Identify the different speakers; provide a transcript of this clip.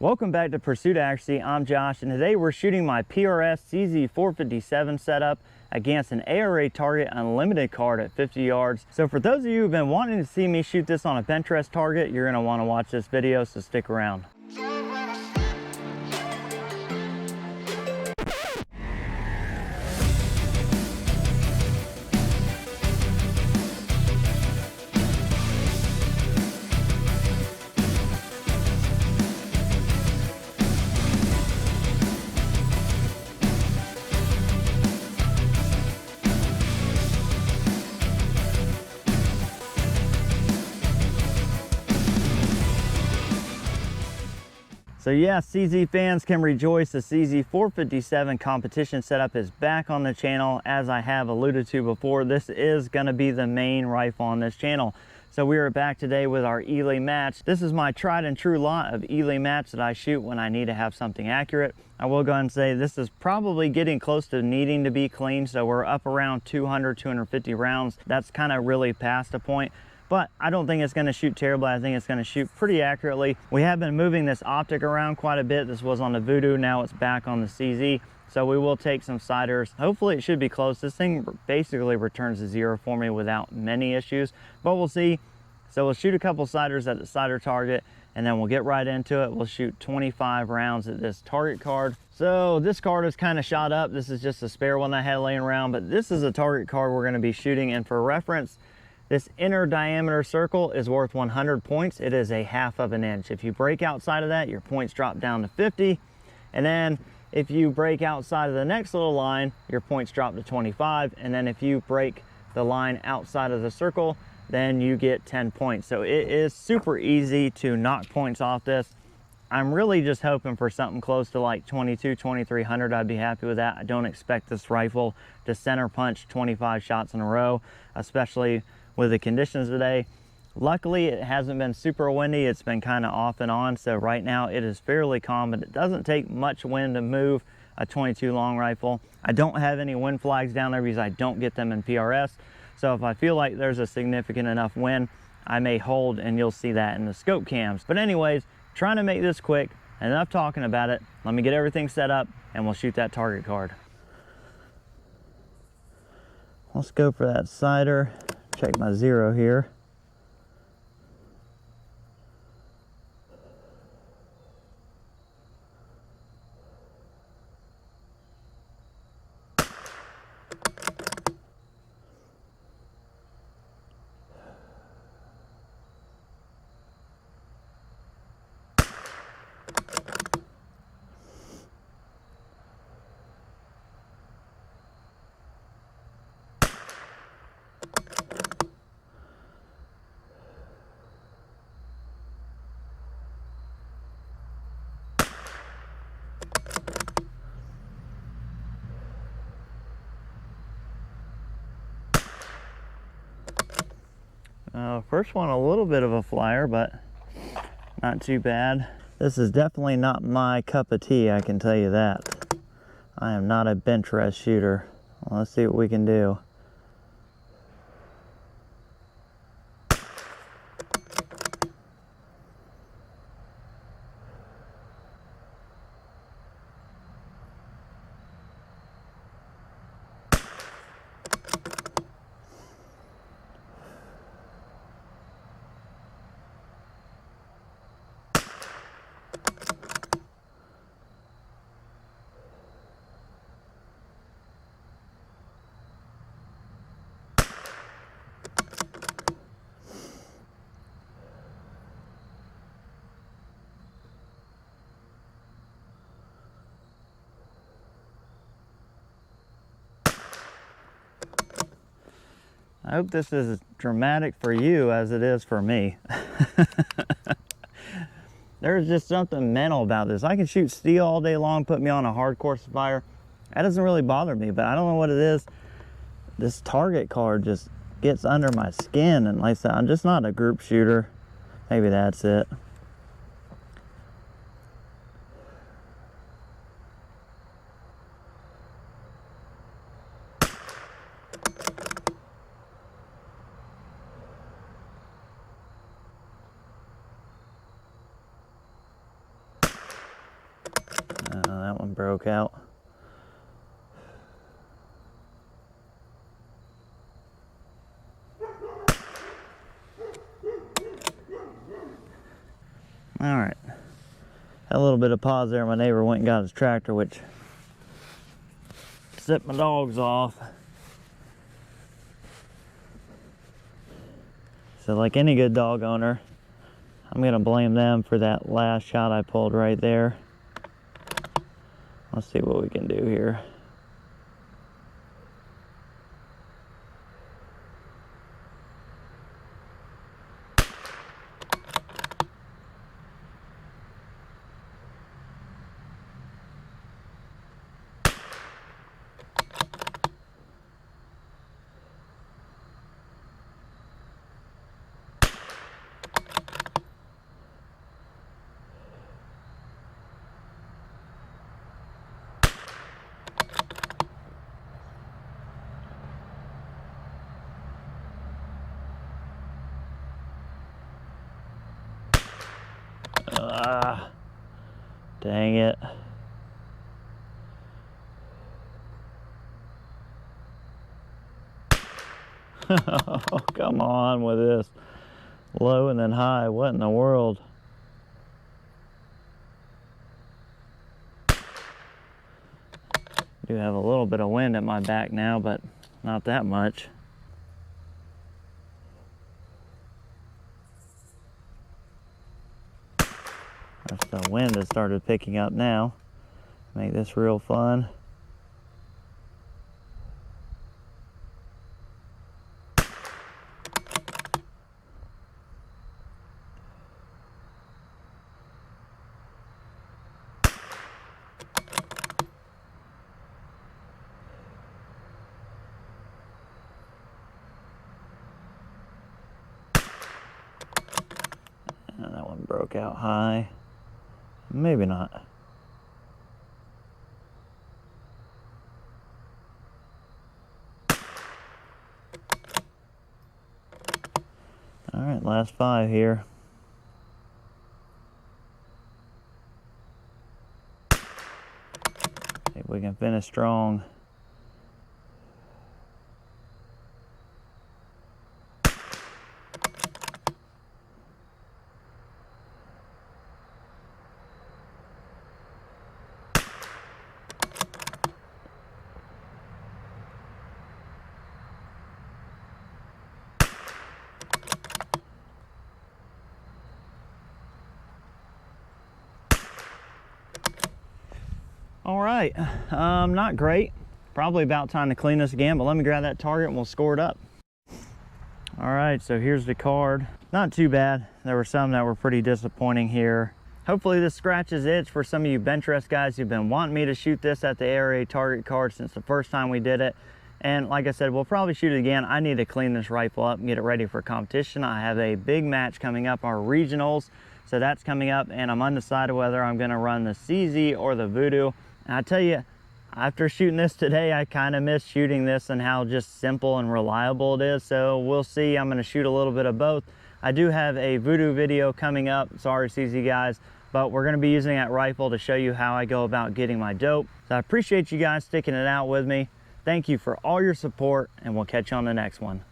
Speaker 1: Welcome back to Pursuit Accuracy. I'm Josh, and today we're shooting my PRS CZ457 setup against an ARA Target Unlimited card at 50 yards. So for those of you who've been wanting to see me shoot this on a bench rest target, you're going to want to watch this video, so stick around. So yeah, CZ fans can rejoice. The CZ457 competition setup is back on the channel. As I have alluded to before, this is going to be the main rifle on this channel. So we are back today with our Ely match. This is my tried and true lot of Ely match that I shoot when I need to have something accurate. I will go ahead and say this is probably getting close to needing to be clean. So we're up around 200, 250 rounds. That's kind of really past a point. But I don't think it's going to shoot terribly. I think it's going to shoot pretty accurately. We have been moving this optic around quite a bit. This was on the Voodoo, now it's back on the CZ. So we will take some siders. Hopefully it should be close. This thing basically returns to zero for me without many issues, but we'll see. So we'll shoot a couple siders at the sider target, and then we'll get right into it. We'll shoot 25 rounds at this target card. So this card is kind of shot up. This is just a spare one I had laying around, but this is a target card we're going to be shooting. And for reference, this inner diameter circle is worth 100 points. It is a half of an inch. If you break outside of that, your points drop down to 50. And then if you break outside of the next little line, your points drop to 25. And then if you break the line outside of the circle, then you get 10 points. So it is super easy to knock points off this. I'm really just hoping for something close to like 22, 2300. I'd be happy with that. I don't expect this rifle to center punch 25 shots in a row, especially with the conditions today. Luckily, it hasn't been super windy. It's been kind of off and on. So right now it is fairly calm, but it doesn't take much wind to move a 22 long rifle. I don't have any wind flags down there because I don't get them in PRS. So if I feel like there's a significant enough wind, I may hold, and you'll see that in the scope cams. But anyways, trying to make this quick, enough talking about it. Let me get everything set up and we'll shoot that target card. Let's go for that sider. Check my zero here. First one, a little bit of a flyer, but not too bad. This is definitely not my cup of tea, I can tell you that. I am not a bench rest shooter. Well, let's see what we can do. I hope this is as dramatic for you as it is for me. There's just something mental about this. I can shoot steel all day long, put me on a hard course fire. That doesn't really bother me, but I don't know what it is. This target card just gets under my skin, and like I said, I'm just not a group shooter. Maybe that's it. broke out. All right, had a little bit of pause there. My neighbor went and got his tractor, which set my dogs off. So like any good dog owner, I'm gonna blame them for that last shot I pulled right there. Let's see what we can do here. Dang it. Oh, come on with this. Low and then high. What in the world? Do have a little bit of wind at my back now, but not that much. The wind has started picking up now. Make this real fun. And that one broke out high. Maybe not. All right, last 5 here. See if we can finish strong. All right, not great. Probably about time to clean this again, but let me grab that target and we'll score it up. All right, so here's the card. Not too bad. There were some that were pretty disappointing here. Hopefully this scratches itch for some of you bench rest guys who've been wanting me to shoot this at the ARA target card since the first time we did it. And like I said, we'll probably shoot it again. I need to clean this rifle up and get it ready for competition. I have a big match coming up, our regionals. So that's coming up, and I'm undecided whether I'm gonna run the CZ or the Voodoo. And I tell you, after shooting this today, I kind of miss shooting this and how just simple and reliable it is. So we'll see. I'm going to shoot a little bit of both. I do have a Voodoo video coming up. Sorry, CZ guys, but we're going to be using that rifle to show you how I go about getting my dope. So I appreciate you guys sticking it out with me. Thank you for all your support, and we'll catch you on the next one.